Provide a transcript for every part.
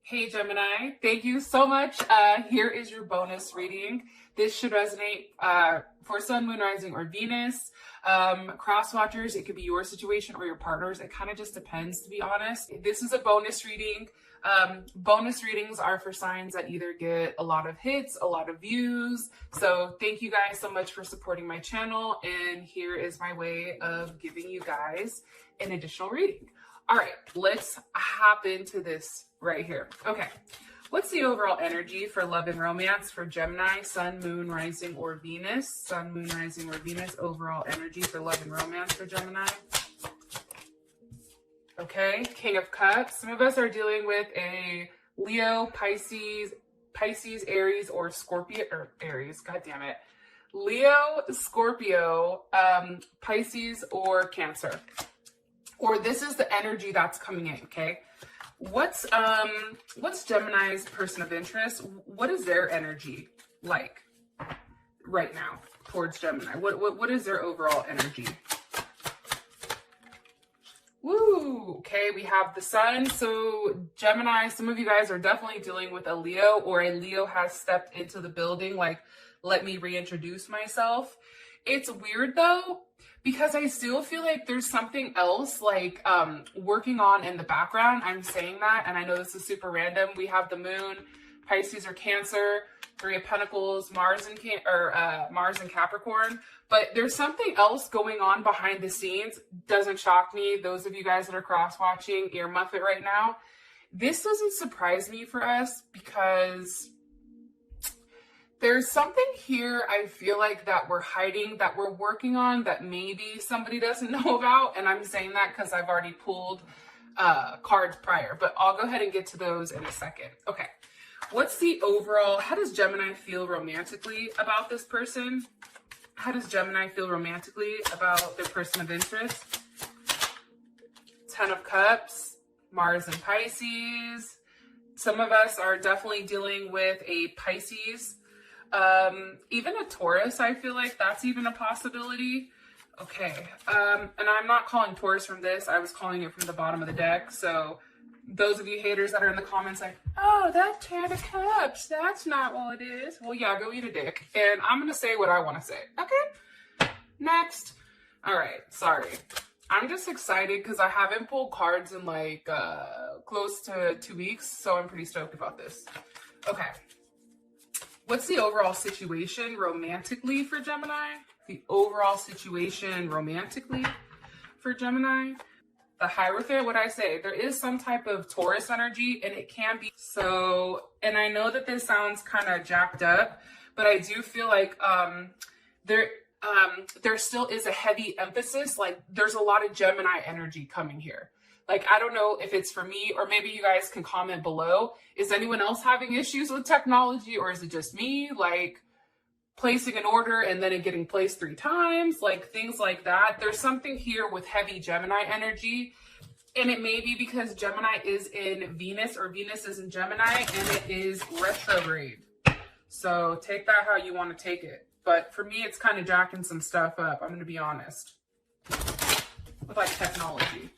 Hey Gemini, thank you so much. Here is your bonus reading. This should resonate for Sun, Moon, Rising, or Venus. Cross watchers, it could be your situation or your partner's. It kind of just depends, to be honest. This is a bonus reading. Bonus readings are for signs that either get a lot of hits, a lot of views. So thank you guys so much for supporting my channel. And here is my way of giving you guys an additional reading. All right, let's hop into this right here. Okay, what's the overall energy for love and romance for Gemini, Sun, Moon, Rising, or Venus? Sun, Moon, Rising, or Venus, overall energy for love and romance for Gemini. Okay, King of Cups. Some of us are dealing with a Leo, Pisces, Aries, or Scorpio, or Aries, god damn it. Leo, Scorpio, Pisces, or Cancer. Or this is the energy that's coming in, okay? What's Gemini's person of interest? What is their energy like right now towards Gemini? What is their overall energy? Woo! Okay, we have the Sun. So Gemini, some of you guys are definitely dealing with a Leo, or a Leo has stepped into the building, like, let me reintroduce myself. It's weird though, because I still feel like there's something else like working on in the background. I'm saying that, and I know this is super random. We have the Moon, Pisces or Cancer, Three of Pentacles, Mars and Capricorn. But there's something else going on behind the scenes. Doesn't shock me. Those of you guys that are cross-watching, earmuff it right now. This doesn't surprise me for us because there's something here I feel like that we're hiding, that we're working on, that maybe somebody doesn't know about. And I'm saying that because I've already pulled cards prior, but I'll go ahead and get to those in a second. Okay, what's the overall, how does Gemini feel romantically about this person? How does Gemini feel romantically about their person of interest? Ten of Cups, Mars and Pisces. Some of us are definitely dealing with a Pisces. Even a Taurus, I feel like that's even a possibility. Okay, and I'm not calling Taurus from this. I was calling it from the bottom of the deck. So those of you haters that are in the comments like, oh, that's Ten of Cups, that's not what it is. Well, yeah, go eat a dick. And I'm going to say what I want to say. Okay, next. All right, sorry. I'm just excited because I haven't pulled cards in like close to 2 weeks. So I'm pretty stoked about this. Okay. What's the overall situation romantically for Gemini? The overall situation romantically for Gemini? The Hierophant, what I say, there is some type of Taurus energy, and it can be so, and I know that this sounds kind of jacked up, but I do feel like there still is a heavy emphasis, like there's a lot of Gemini energy coming here. Like, I don't know if it's for me, or maybe you guys can comment below. Is anyone else having issues with technology, or is it just me? Like, placing an order and then it getting placed 3 times, like things like that. There's something here with heavy Gemini energy. And it may be because Gemini is in Venus, or Venus is in Gemini, and it is retrograde. So take that how you want to take it. But for me, it's kind of jacking some stuff up. I'm going to be honest. With like technology.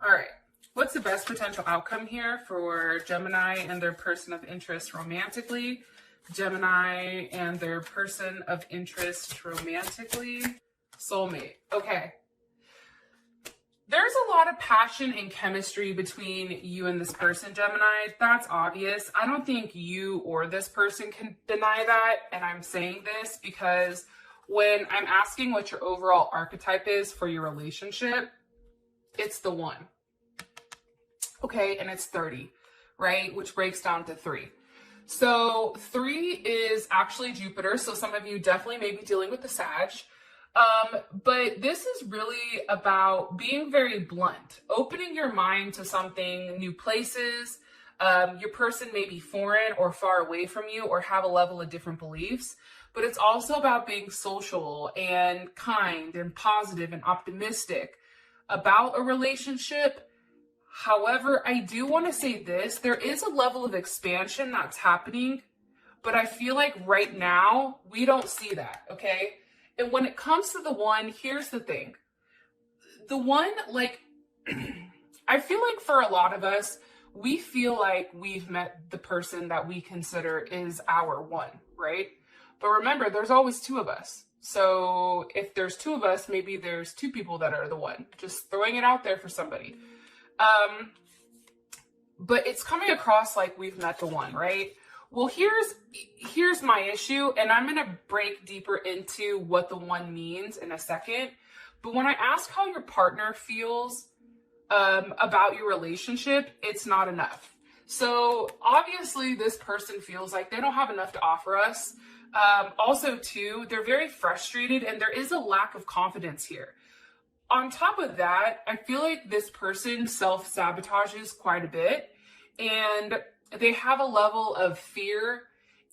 All right, what's the best potential outcome here for Gemini and their person of interest romantically? Gemini and their person of interest romantically. Soulmate. Okay. There's a lot of passion and chemistry between you and this person, Gemini. That's obvious. I don't think you or this person can deny that. And I'm saying this because when I'm asking what your overall archetype is for your relationship, it's the 1. Okay, and it's 30, right? Which breaks down to 3. So 3 is actually Jupiter. So some of you definitely may be dealing with the Sag. But this is really about being very blunt, opening your mind to something, new places. Your person may be foreign or far away from you, or have a level of different beliefs. But it's also about being social and kind and positive and optimistic about a relationship. However, I do want to say this, there is a level of expansion that's happening, but I feel like right now we don't see that, okay? And when it comes to the 1, here's the thing. The 1, like, I feel like for a lot of us, we feel like we've met the person that we consider is our one, right? But remember, there's always two of us. So if there's two of us, maybe there's two people that are the one. Just throwing it out there for somebody. But it's coming across like we've met the one, right? Well, here's my issue, and I'm going to break deeper into what the one means in a second. But when I ask how your partner feels about your relationship, it's not enough. So obviously this person feels like they don't have enough to offer us. Also too, they're very frustrated and there is a lack of confidence here. On top of that, I feel like this person self-sabotages quite a bit and they have a level of fear,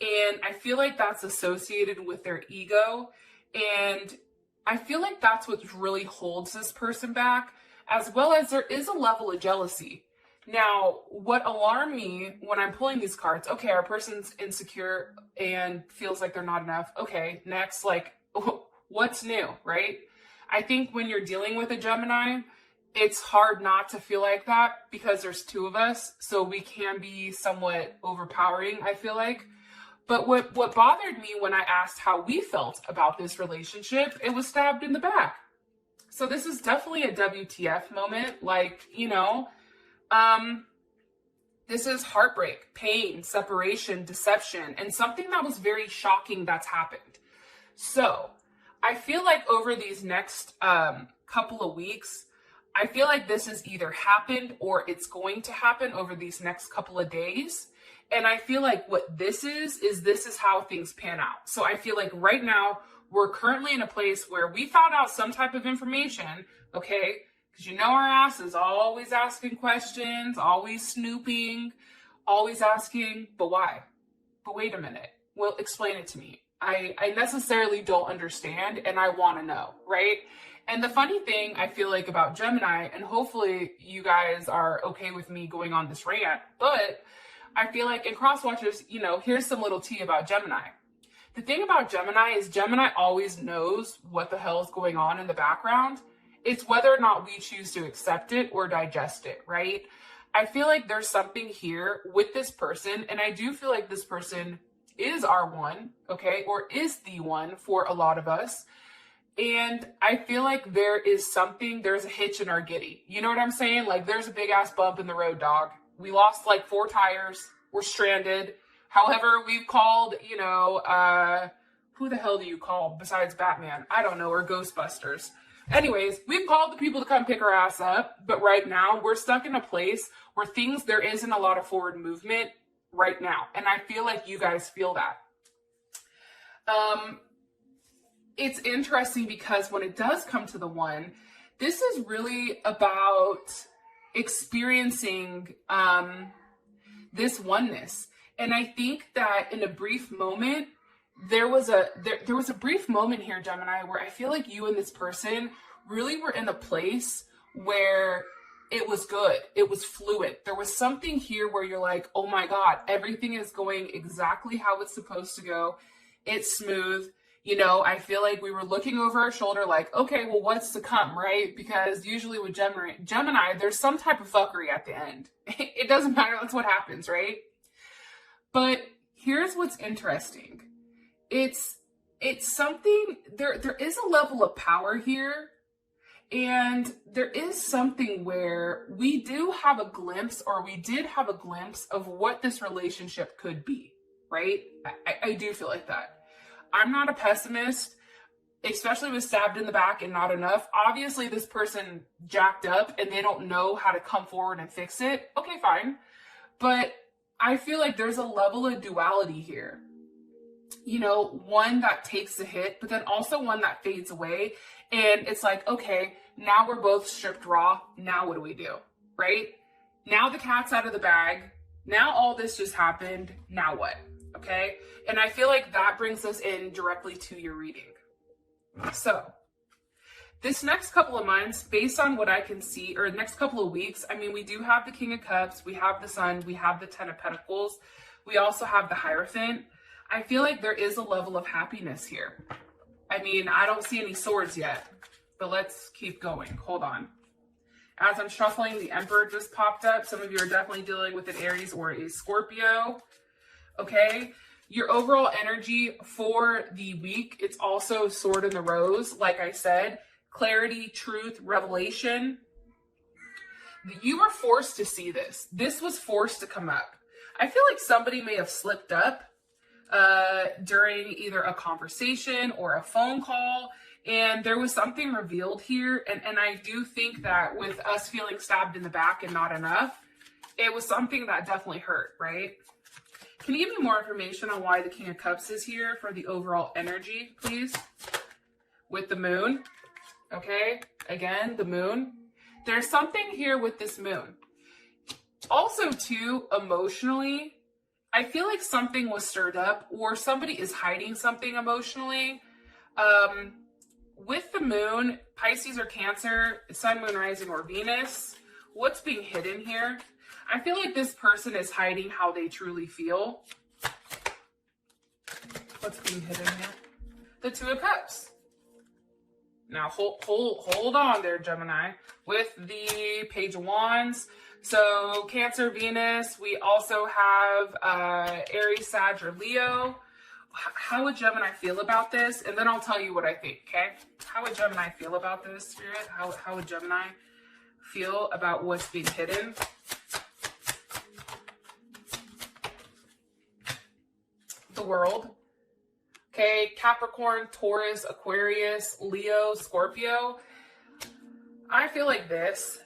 and I feel like that's associated with their ego, and I feel like that's what really holds this person back, as well as there is a level of jealousy. Now, what alarmed me when I'm pulling these cards, okay, our person's insecure and feels like they're not enough. Okay, next, like, what's new, right? I think when you're dealing with a Gemini, it's hard not to feel like that because there's two of us, so we can be somewhat overpowering, I feel like. But what bothered me when I asked how we felt about this relationship, it was stabbed in the back. So this is definitely a WTF moment. Like, this is heartbreak, pain, separation, deception, and something that was very shocking that's happened. So I feel like over these next couple of weeks, I feel like this has either happened or it's going to happen over these next couple of days. And I feel like what this is how things pan out. So I feel like right now we're currently in a place where we found out some type of information, okay? Because our ass is always asking questions, always snooping, always asking, but why? But wait a minute. Well, explain it to me. I necessarily don't understand and I want to know, right? And the funny thing I feel like about Gemini, and hopefully you guys are okay with me going on this rant, but I feel like in cross watchers, here's some little tea about Gemini. The thing about Gemini is Gemini always knows what the hell is going on in the background. It's whether or not we choose to accept it or digest it, right? I feel like there's something here with this person, and I do feel like this person is our one, okay, or is the one for a lot of us. And I feel like there's a hitch in our giddy. You know what I'm saying? Like there's a big ass bump in the road, dog. We lost like 4 tires. We're stranded. However, we've called, who the hell do you call besides Batman? I don't know, or Ghostbusters. Anyways, we've called the people to come pick our ass up. But right now we're stuck in a place where there isn't a lot of forward movement right now. And I feel like you guys feel that. It's interesting because when it does come to the one, this is really about experiencing this oneness. And I think that in a brief moment, there was a brief moment here, Gemini, where I feel like you and this person really were in a place where it was good. It was fluid. There was something here where you're like, oh my God, everything is going exactly how it's supposed to go. It's smooth. I feel like we were looking over our shoulder like, okay, well, what's to come, right? Because usually with Gemini, there's some type of fuckery at the end. It doesn't matter. That's what happens, right? But here's what's interesting. It's something, there is a level of power here. And there is something where we did have a glimpse of what this relationship could be, right? I do feel like that. I'm not a pessimist, especially with stabbed in the back and not enough. Obviously, this person jacked up and they don't know how to come forward and fix it. Okay, fine. But I feel like there's a level of duality here. One that takes the hit, but then also one that fades away. And it's like, okay, now we're both stripped raw. Now what do we do? Right? Now the cat's out of the bag. Now all this just happened. Now what? Okay? And I feel like that brings us in directly to your reading. So this next couple of months, based on what I can see, or next couple of weeks, we do have the King of Cups, we have the Sun, we have the 10 of Pentacles, we also have the Hierophant. I feel like there is a level of happiness here. I don't see any swords yet, but let's keep going. Hold on. As I'm shuffling, the Emperor just popped up. Some of you are definitely dealing with an Aries or a Scorpio. Okay. Your overall energy for the week, it's also Sword in the Rose. Like I said, clarity, truth, revelation. You were forced to see this. This was forced to come up. I feel like somebody may have slipped up during either a conversation or a phone call, and there was something revealed here. And I do think that with us feeling stabbed in the back and not enough, it was something that definitely hurt, right? Can you give me more information on why the King of Cups is here for the overall energy, please? With the moon, okay? Again, the moon. There's something here with this moon. Also, too, emotionally, I feel like something was stirred up or somebody is hiding something emotionally. With the moon, Pisces or Cancer, Sun, Moon, Rising, or Venus, what's being hidden here? I feel like this person is hiding how they truly feel. What's being hidden here? The Two of Cups. Now, hold on there, Gemini. With the Page of Wands. So, Cancer, Venus. We also have Aries, Sag, or Leo. How would Gemini feel about this? And then I'll tell you what I think, okay? How would Gemini feel about this, Spirit? How would Gemini feel about what's being hidden? The World. Okay, Capricorn, Taurus, Aquarius, Leo, Scorpio. I feel like this.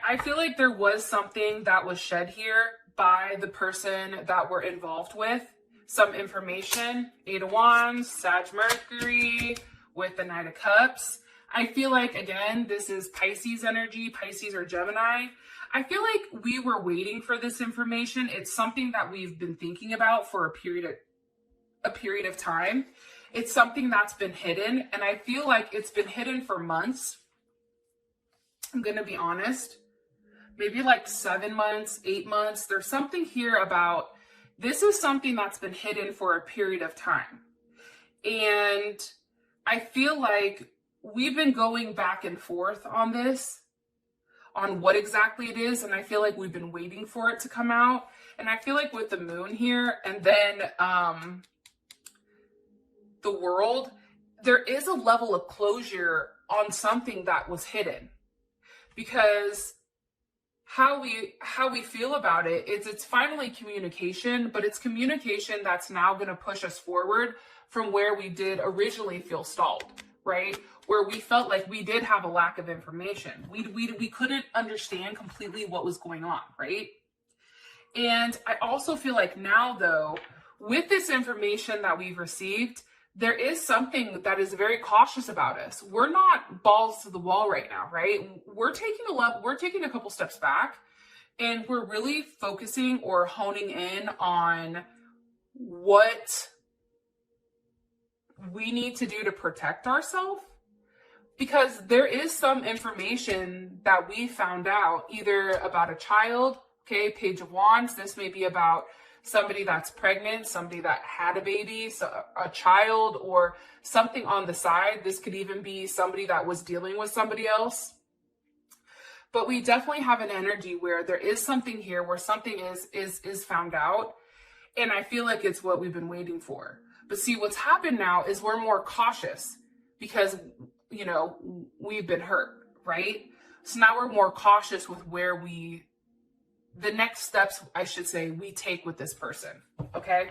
I feel like there was something that was shed here by the person that we're involved with. Some information. Eight of Wands, Sag, Mercury, with the Knight of Cups. I feel like, again, this is Pisces energy, Pisces or Gemini. I feel like we were waiting for this information. It's something that we've been thinking about for a period of time. It's something that's been hidden, and I feel like it's been hidden for months. I'm gonna be honest, maybe like 7 months, 8 months. There's something here about this is something that's been hidden for a period of time. And I feel like we've been going back and forth on this, on what exactly it is. And I feel like we've been waiting for it to come out. And I feel like with the moon here and then the World, there is a level of closure on something that was hidden. Because how we feel about it is it's finally communication, but it's communication that's now going to push us forward from where we did originally feel stalled, right? Where we felt like we did have a lack of information. We couldn't understand completely what was going on, right? And I also feel like now, though, with this information that we've received, there is something that is very cautious about us. We're not balls to the wall right now, right? We're taking a couple steps back, and we're really focusing or honing in on what we need to do to protect ourselves. Because there is some information that we found out either about a child, okay, Page of Wands. This may be about somebody that's pregnant, somebody that had a baby, so a child, or something on the side. This could even be somebody that was dealing with somebody else. But we definitely have an energy where there is something here where something is found out. And I feel like it's what we've been waiting for. But see, what's happened now is we're more cautious because, you know, we've been hurt, right? So now we're more cautious with where the next steps, I should say, we take with this person, okay?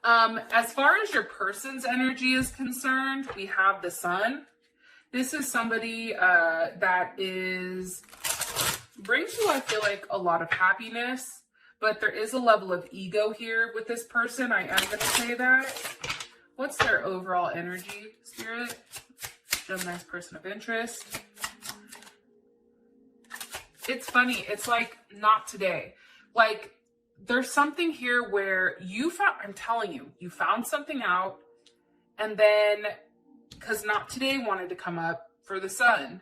As far as your person's energy is concerned, we have the Sun. This is somebody that brings you, I feel like, a lot of happiness, but there is a level of ego here with this person. I am going to say that. What's their overall energy, Spirit? Gemini's person of interest. It's funny. It's like, not today. Like, there's something here where I'm telling you, you found something out, and then, because not today wanted to come up for the Sun,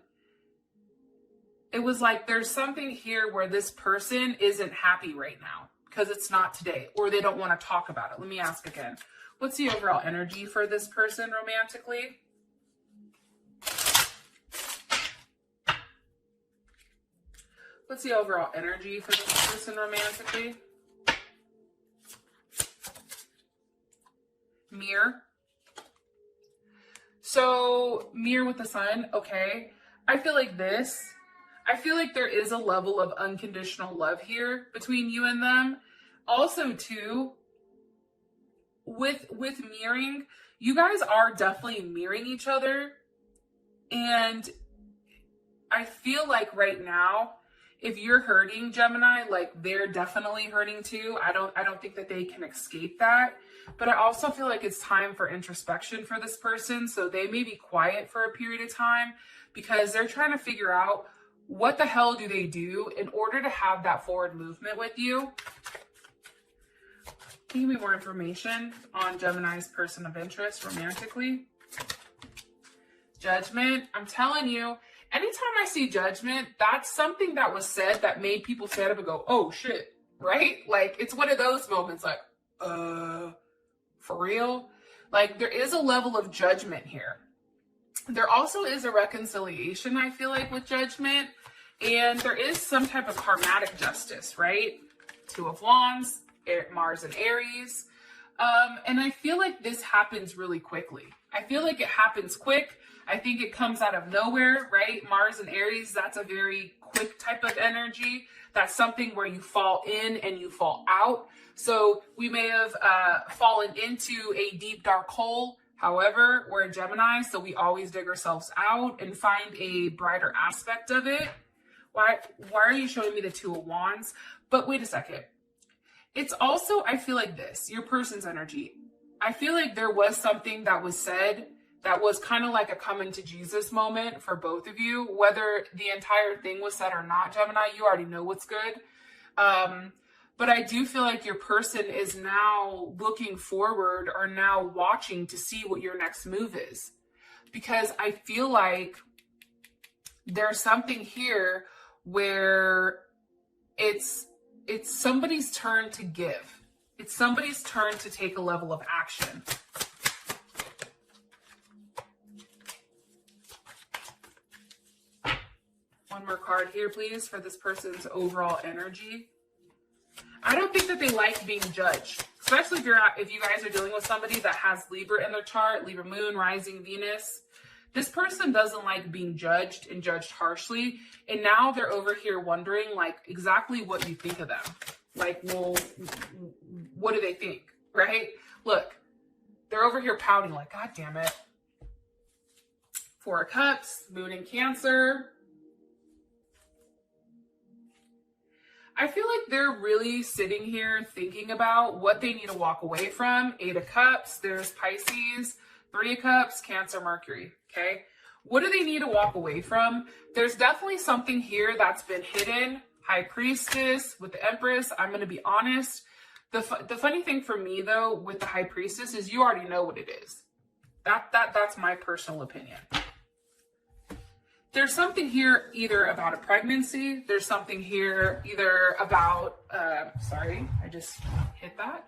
it was like, there's something here where this person isn't happy right now because it's not today, or they don't want to talk about it. Let me ask again. What's the overall energy for this person romantically? What's the overall energy for this person romantically? Mirror. So mirror with the sun. Okay. I feel like there is a level of unconditional love here between you and them. Also too, with mirroring, you guys are definitely mirroring each other. And I feel like right now, if you're hurting, Gemini, like they're definitely hurting too. I don't think that they can escape that. But I also feel like it's time for introspection for this person. So they may be quiet for a period of time because they're trying to figure out what the hell do they do in order to have that forward movement with you. Can you give me more information on Gemini's person of interest romantically? Judgment. I'm telling you, anytime I see judgment, that's something that was said that made people stand up and go, oh shit, right? Like it's one of those moments like, for real? Like there is a level of judgment here. There also is a reconciliation, I feel like, with judgment. And there is some type of karmatic justice, right? Two of Wands, Mars and Aries. And I feel like this happens really quickly. I feel like it happens quick. I think it comes out of nowhere, right? Mars and Aries, that's a very quick type of energy. That's something where you fall in and you fall out. So we may have fallen into a deep, dark hole. However, we're a Gemini, so we always dig ourselves out and find a brighter aspect of it. Why are you showing me the Two of Wands? But wait a second. It's also, I feel like this, your person's energy. I feel like there was something that was said that was kind of like a coming to Jesus moment for both of you. Whether the entire thing was said or not, Gemini, you already know what's good. But I do feel like your person is now looking forward or now watching to see what your next move is. Because I feel like there's something here where it's somebody's turn to give. It's somebody's turn to take a level of action. One more card here, please, for this person's overall energy. I don't think that they like being judged, especially if you guys are dealing with somebody that has Libra in their chart, Libra moon, rising Venus. This person doesn't like being judged and judged harshly. And now they're over here wondering like exactly what you think of them. Like, well, what do they think, right? Look, they're over here pouting like, God damn it. Four of Cups, moon in Cancer. I feel like they're really sitting here thinking about what they need to walk away from. Eight of Cups, there's Pisces, Three of Cups, Cancer, Mercury, okay? What do they need to walk away from? There's definitely something here that's been hidden. High Priestess with the Empress, I'm going to be honest. The funny thing for me, though, with the High Priestess is you already know what it is. That's my personal opinion. There's something here either about a pregnancy. There's something here either about, sorry, I just hit that.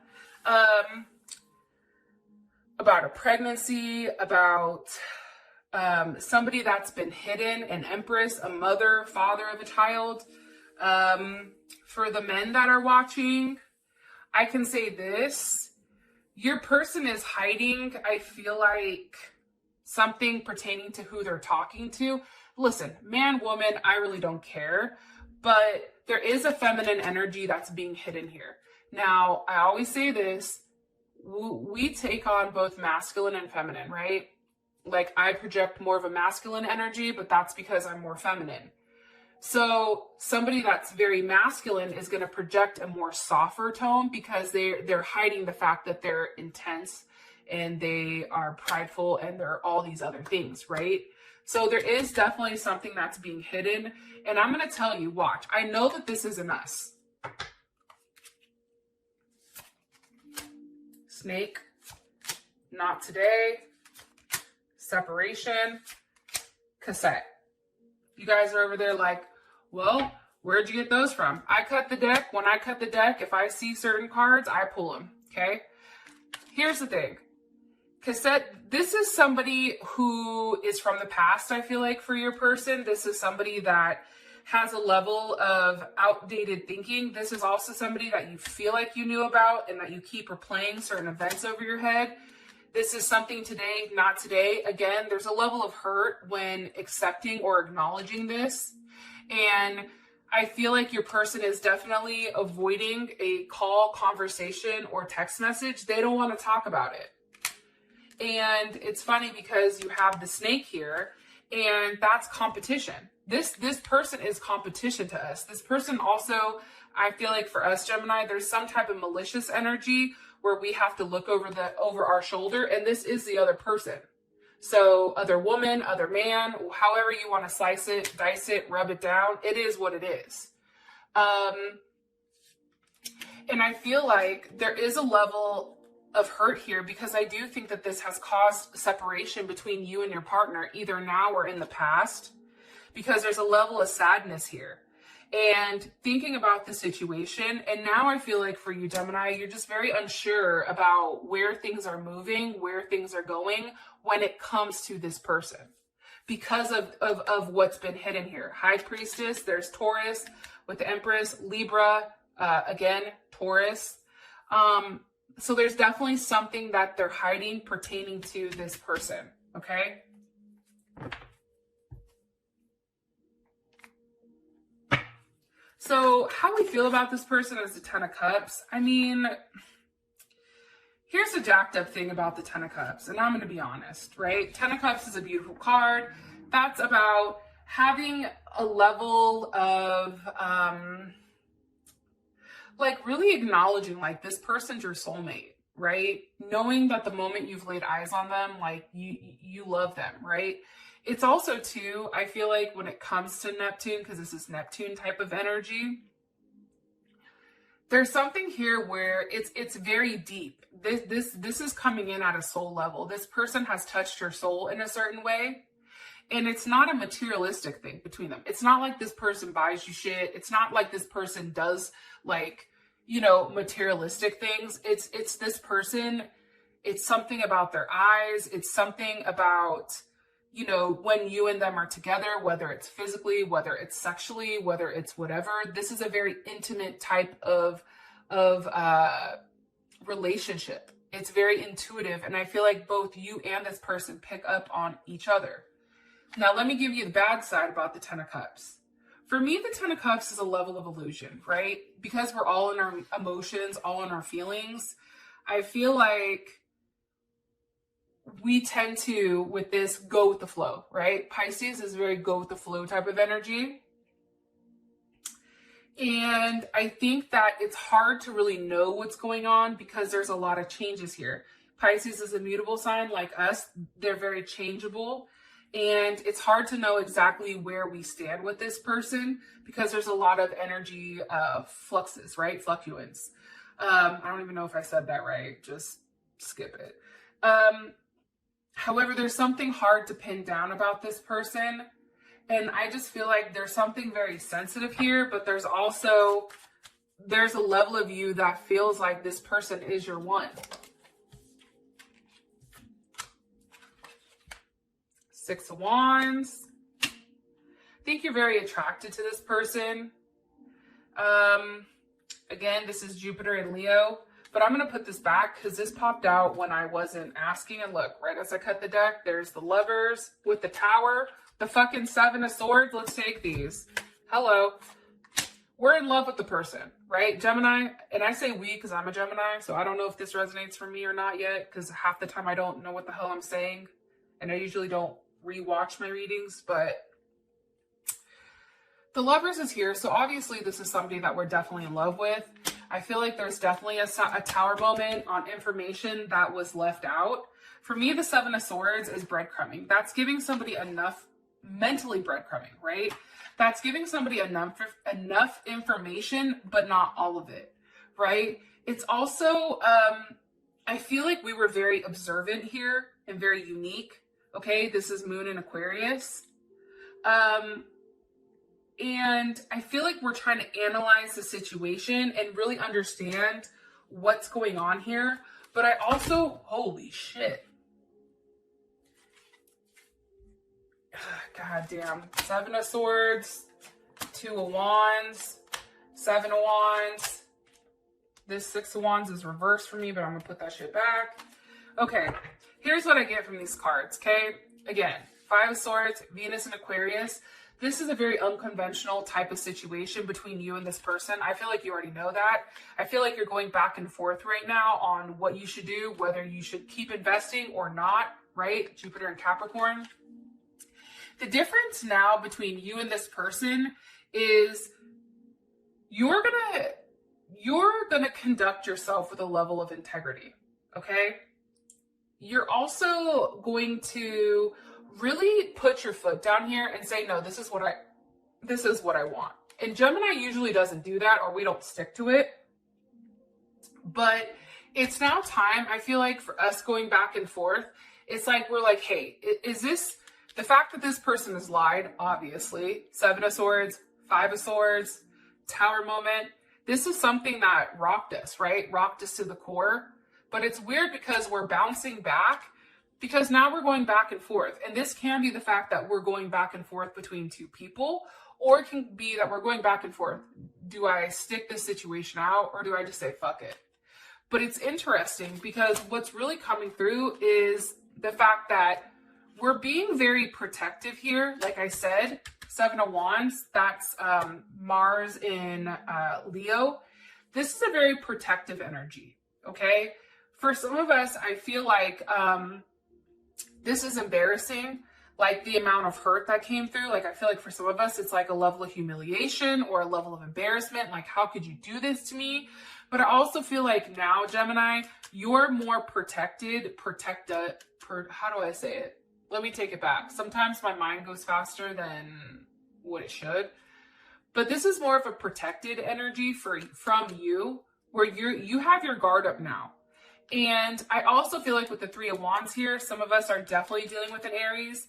About a pregnancy, about somebody that's been hidden, an empress, a mother, father of a child. For the men that are watching, I can say this. Your person is hiding, I feel like, something pertaining to who they're talking to. Listen, man, woman, I really don't care. But there is a feminine energy that's being hidden here. Now, I always say this. We take on both masculine and feminine, right? Like, I project more of a masculine energy, but that's because I'm more feminine. So somebody that's very masculine is going to project a more softer tone because they're hiding the fact that they're intense and they are prideful and they're all these other things, right? So there is definitely something that's being hidden. And I'm going to tell you, watch. I know that this isn't us. Snake. Not today. Separation. Cassette. You guys are over there like, well, where'd you get those from? I cut the deck. When I cut the deck, if I see certain cards, I pull them, okay? Here's the thing. Cassette, this is somebody who is from the past, I feel like, for your person. This is somebody that has a level of outdated thinking. This is also somebody that you feel like you knew about and that you keep replaying certain events over your head. This is something today, not today. Again, there's a level of hurt when accepting or acknowledging this. And I feel like your person is definitely avoiding a call, conversation, or text message. They don't want to talk about it. And it's funny because you have the snake here, and that's competition. This person is competition to us. This person also, I feel like for us, Gemini, there's some type of malicious energy where we have to look over our shoulder, and this is the other person. So other woman, other man, however you want to slice it, dice it, rub it down, it is what it is. And I feel like there is a level of hurt here because I do think that this has caused separation between you and your partner, either now or in the past, because there's a level of sadness here. And thinking about the situation, and now I feel like for you, Gemini, you're just very unsure about where things are moving, where things are going when it comes to this person because of what's been hidden here. High Priestess, there's Taurus with the Empress, Libra, again, Taurus. So there's definitely something that they're hiding pertaining to this person, okay? So how we feel about this person is the Ten of Cups. I mean, here's the jacked up thing about the Ten of Cups, and I'm going to be honest, right? Ten of Cups is a beautiful card. That's about having a level of, like really acknowledging like this person's your soulmate, right? Knowing that the moment you've laid eyes on them, like you love them, right? It's also too, I feel like when it comes to Neptune, because this is Neptune type of energy, there's something here where it's very deep. This is coming in at a soul level. This person has touched your soul in a certain way. And it's not a materialistic thing between them. It's not like this person buys you shit. It's not like this person does like, you know, materialistic things. It's this person. It's something about their eyes. It's something about, you know, when you and them are together, whether it's physically, whether it's sexually, whether it's whatever. This is a very intimate type of relationship. It's very intuitive. And I feel like both you and this person pick up on each other. Now, let me give you the bad side about the Ten of Cups. For me, the Ten of Cups is a level of illusion, right? Because we're all in our emotions, all in our feelings. I feel like we tend to, with this, go with the flow, right? Pisces is very go with the flow type of energy. And I think that it's hard to really know what's going on because there's a lot of changes here. Pisces is a mutable sign like us. They're very changeable. And it's hard to know exactly where we stand with this person because there's a lot of energy fluxes, right? Fluctuance. I don't even know if I said that right. Just skip it. However, there's something hard to pin down about this person. And I just feel like there's something very sensitive here, but there's a level of you that feels like this person is your one. Six of Wands. I think you're very attracted to this person. Again, this is Jupiter and Leo. But I'm going to put this back because this popped out when I wasn't asking. And look, right as I cut the deck, there's the Lovers with the Tower, the fucking Seven of Swords. Let's take these. Hello. We're in love with the person, right? Gemini, and I say we because I'm a Gemini, so I don't know if this resonates for me or not yet because half the time I don't know what the hell I'm saying. And I usually don't rewatch my readings, but the Lovers is here. So obviously this is somebody that we're definitely in love with. I feel like there's definitely a tower moment on information that was left out. For me, the Seven of Swords is breadcrumbing. That's giving somebody enough, mentally breadcrumbing, right? That's giving somebody enough information, but not all of it, right? It's also, I feel like we were very observant here and very unique. Okay, this is Moon in Aquarius. And I feel like we're trying to analyze the situation and really understand what's going on here. But I also, holy shit. God damn. Seven of Swords, Two of Wands, Seven of Wands. This Six of Wands is reversed for me, but I'm going to put that shit back. Okay, here's what I get from these cards, okay? Again, Five of Swords, Venus and Aquarius. This is a very unconventional type of situation between you and this person. I feel like you already know that. I feel like you're going back and forth right now on what you should do, whether you should keep investing or not, right? Jupiter and Capricorn. The difference now between you and this person is you're gonna conduct yourself with a level of integrity, okay? You're also going to really put your foot down here and say, no, this is what I want. And Gemini usually doesn't do that, or we don't stick to it. But it's now time, I feel like, for us going back and forth. It's like, we're like, hey, is this the fact that this person has lied? Obviously, Seven of Swords, Five of Swords, Tower moment. This is something that rocked us, right? Rocked us to the core. But it's weird because we're bouncing back, because now we're going back and forth. And this can be the fact that we're going back and forth between two people, or it can be that we're going back and forth. Do I stick this situation out, or do I just say, fuck it? But it's interesting because what's really coming through is the fact that we're being very protective here. Like I said, Seven of Wands, that's Mars in Leo. This is a very protective energy, okay? For some of us, I feel like this is embarrassing, like the amount of hurt that came through. Like, I feel like for some of us, it's like a level of humiliation or a level of embarrassment. Like, how could you do this to me? But I also feel like now, Gemini, you're more protected, how do I say it? Let me take it back. Sometimes my mind goes faster than what it should. But this is more of a protected energy from you, where you have your guard up now. And I also feel like with the Three of Wands here, some of us are definitely dealing with an Aries.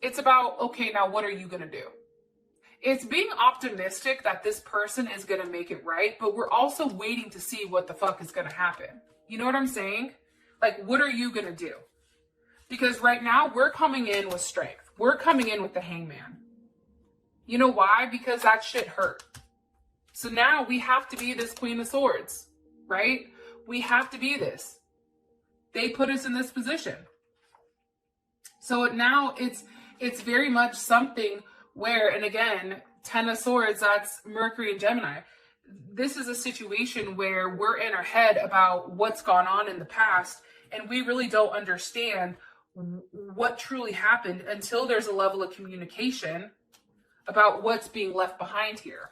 It's about, okay, now what are you going to do? It's being optimistic that this person is going to make it right, but we're also waiting to see what the fuck is going to happen. You know what I'm saying? Like, what are you going to do? Because right now, we're coming in with strength. We're coming in with the Hangman. You know why? Because that shit hurt. So now we have to be this Queen of Swords, right? We have to be this. They put us in this position. So now it's very much something where, and again, Ten of Swords, that's Mercury and Gemini. This is a situation where we're in our head about what's gone on in the past, and we really don't understand what truly happened until there's a level of communication about what's being left behind here.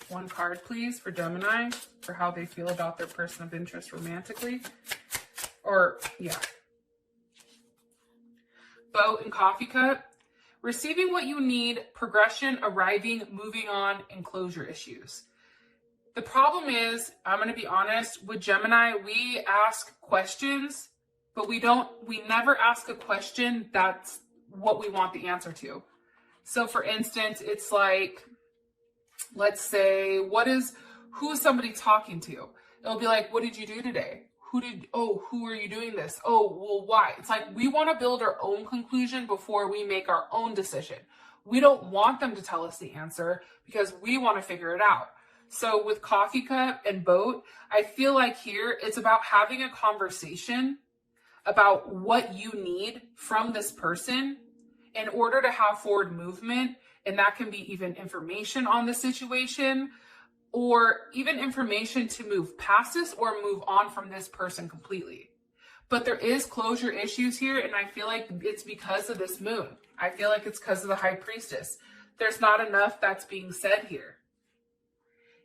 One card, please, for Gemini, for how they feel about their person of interest romantically. Or, yeah. Boat and Coffee Cup. Receiving what you need, progression, arriving, moving on, and closure issues. The problem is, I'm going to be honest, with Gemini, we ask questions, but we never ask a question that's what we want the answer to. So for instance, it's like, let's say, who is somebody talking to? It'll be like, what did you do today? Who are you doing this? Oh, well, why? It's like, we want to build our own conclusion before we make our own decision. We don't want them to tell us the answer because we want to figure it out. So with Coffee Cup and Boat, I feel like here it's about having a conversation about what you need from this person in order to have forward movement. And that can be even information on the situation, or even information to move past this or move on from this person completely. But there is closure issues here, and I feel like it's because of this moon. I feel like it's because of the High Priestess. There's not enough that's being said here.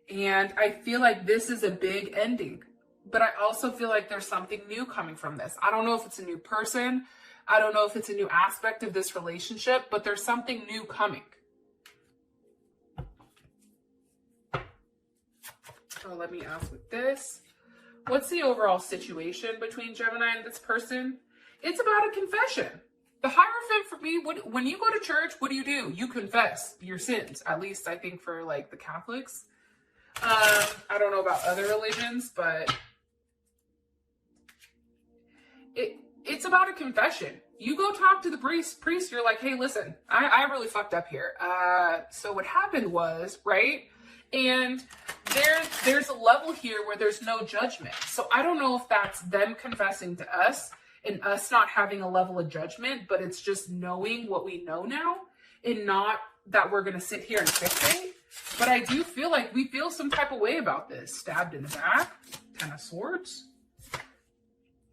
And I feel like this is a big ending. But I also feel like there's something new coming from this. I don't know if it's a new person. I don't know if it's a new aspect of this relationship, but there's something new coming. So let me ask with this. What's the overall situation between Gemini and this person? It's about a confession. The Hierophant for me, when you go to church, what do? You confess your sins. At least I think for like the Catholics. I don't know about other religions, but it's about a confession. you go talk to the priest. You're like, hey, listen, I really fucked up here. So what happened was, right? And there's a level here where there's no judgment. So I don't know if that's them confessing to us and us not having a level of judgment, but it's just knowing what we know now and not that we're going to sit here and fixate. But I do feel like we feel some type of way about this. Stabbed in the back, 10 of swords.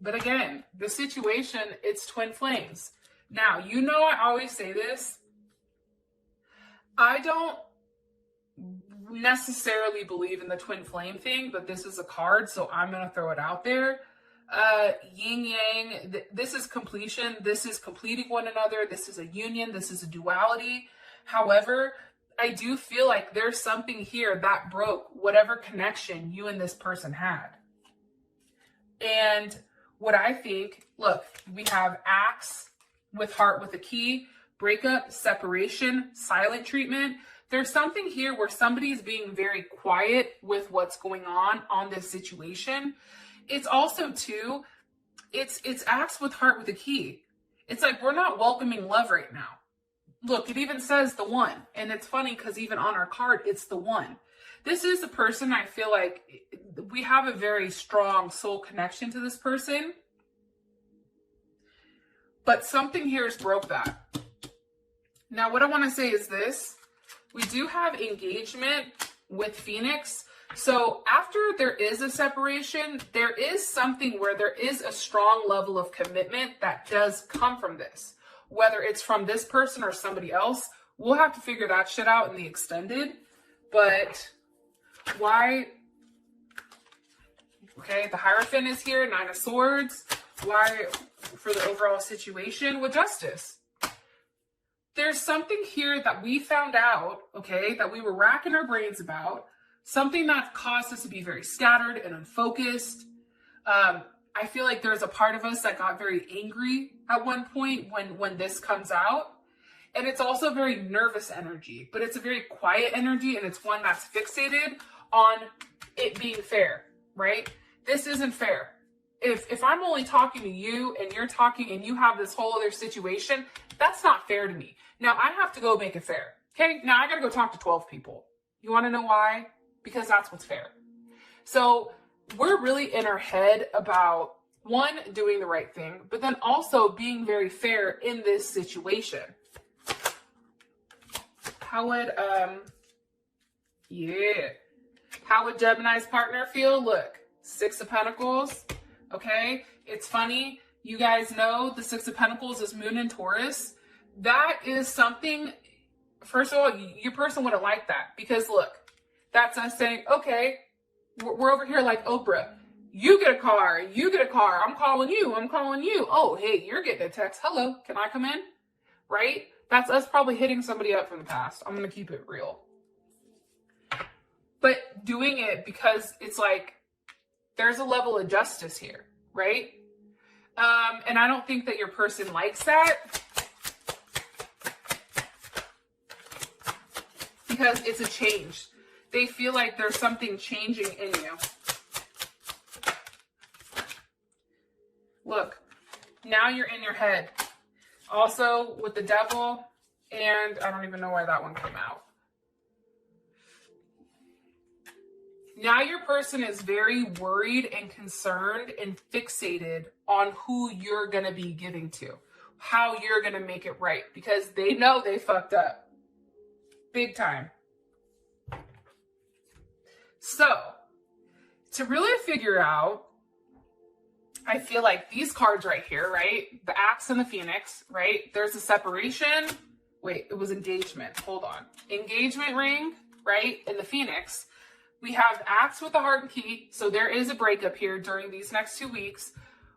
But again, the situation, it's twin flames. Now, you know I always say this. I don't necessarily believe in the twin flame thing, but this is a card, so I'm going to throw it out there. Yin yang, this is completion. This is completing one another. This is a union. This is a duality. However, I do feel like there's something here that broke whatever connection you and this person had. And what I think, look, we have axe with heart with a key, breakup, separation, silent treatment. There's something here where somebody is being very quiet with what's going on this situation. It's also too, it's axe with heart with a key. It's like, we're not welcoming love right now. Look, it even says the one. And it's funny because even on our card, it's the one. This is a person I feel like we have a very strong soul connection to this person. But something here has broke that. Now, what I want to say is this. We do have engagement with Phoenix. So after there is a separation, there is something where there is a strong level of commitment that does come from this. Whether it's from this person or somebody else, we'll have to figure that shit out in the extended. But why? Okay, the Hierophant is here, 9 of Swords. Why? For the overall situation with justice. There's something here that we found out, okay, that we were racking our brains about. Something that caused us to be very scattered and unfocused. I feel like there's a part of us that got very angry at one point when this comes out. And it's also very nervous energy, but it's a very quiet energy, and it's one that's fixated on it being fair, right? This isn't fair. If I'm only talking to you and you're talking and you have this whole other situation, that's not fair to me. Now I have to go make it fair. Okay, now I gotta go talk to 12 people. You wanna know why? Because that's what's fair. So we're really in our head about, one, doing the right thing, but then also being very fair in this situation. How would, how would Gemini's partner feel? Look, 6 of Pentacles, okay? It's funny, you guys know the 6 of Pentacles is Moon in Taurus. That is something, first of all, your person wouldn't like that, because look, that's us saying, okay, we're over here like Oprah. You get a car, I'm calling you. Oh, hey, you're getting a text. Hello, can I come in? Right? That's us probably hitting somebody up from the past. I'm going to keep it real. But doing it because it's like, there's a level of justice here, right? And I don't think that your person likes that. Because it's a change. They feel like there's something changing in you. Look, now you're in your head. Also with the Devil, and I don't even know why that one came out. Now your person is very worried and concerned and fixated on who you're going to be giving to, how you're going to make it right, because they know they fucked up big time. So to really figure out, I feel like these cards right here, right? The Axe and the Phoenix, right? There's a separation. Wait, it was engagement. Hold on. Engagement ring, right? And the Phoenix. We have the Axe with the heart and key. So there is a breakup here during these next 2 weeks,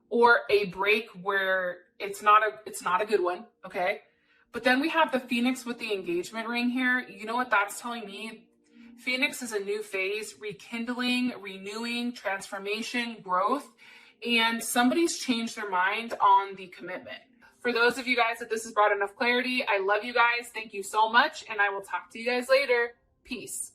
or a break where it's not a good one, okay? But then we have the Phoenix with the engagement ring here. You know what that's telling me? Phoenix is a new phase, rekindling, renewing, transformation, growth. And somebody's changed their mind on the commitment. For those of you guys that this has brought enough clarity, I love you guys. Thank you so much. And I will talk to you guys later. Peace.